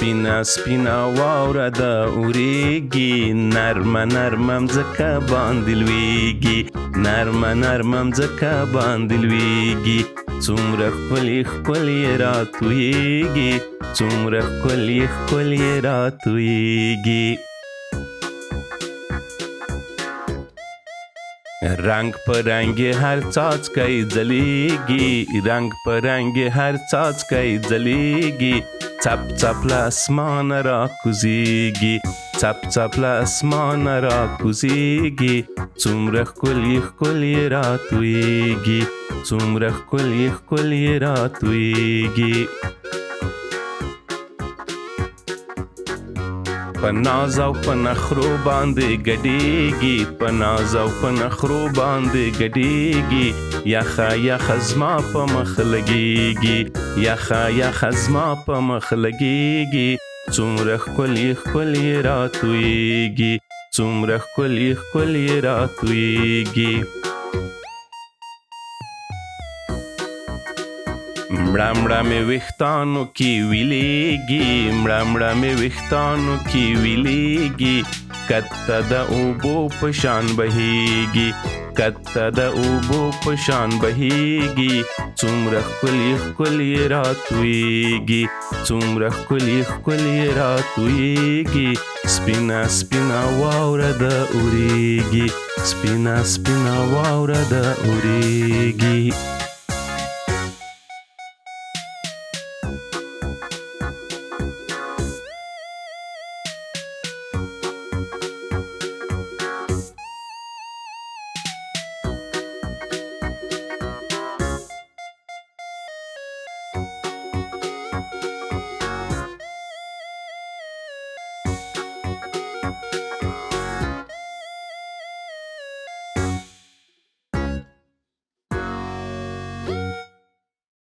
سپینا سپینا واوره ده اوریږي، نرمه نرمه مځکه باندې لویږي، نرمه نرمه مځکه باندې لویږي. څومره ښکلې ښکلې راتویږي، څومره ښکلې ښکلې راتویږي. رنگ په رنگ هر څاڅکی ځلیږي، رنگ په رنگ هر څاڅکی ځلیږي. څپ څپ له اسمانه راکوزیږي، څپ څپ له اسمانه راکوزیږي. څومره ښکلې ښکلې راتویږي، څومره ښکلې ښکلې راتویږي. په ناز او په نخرو باندې ګډیږي، په ناز او په نخرو باندې ګډیږي. یخه یخه زما په مخ لګیږي، یخه یخه زما په مخ لګیږي. څومره ښکلې ښکلې راتویږي، څومره ښکلې ښکلې راتویږي. مړه مړه مې ویښتانو کې ویلیږي، مړه مړه مې ویښتانو کې ویلیږي. کته د اوبو په شان بهیږي، کته د اوبو په شان بهیږي. څومره ښکلې ښکلې راتویږي، څومره ښکلې ښکلې راتویږي. سپینا سپینا واوره ده اوریږي، سپینا سپینا واوره ده اوریږي.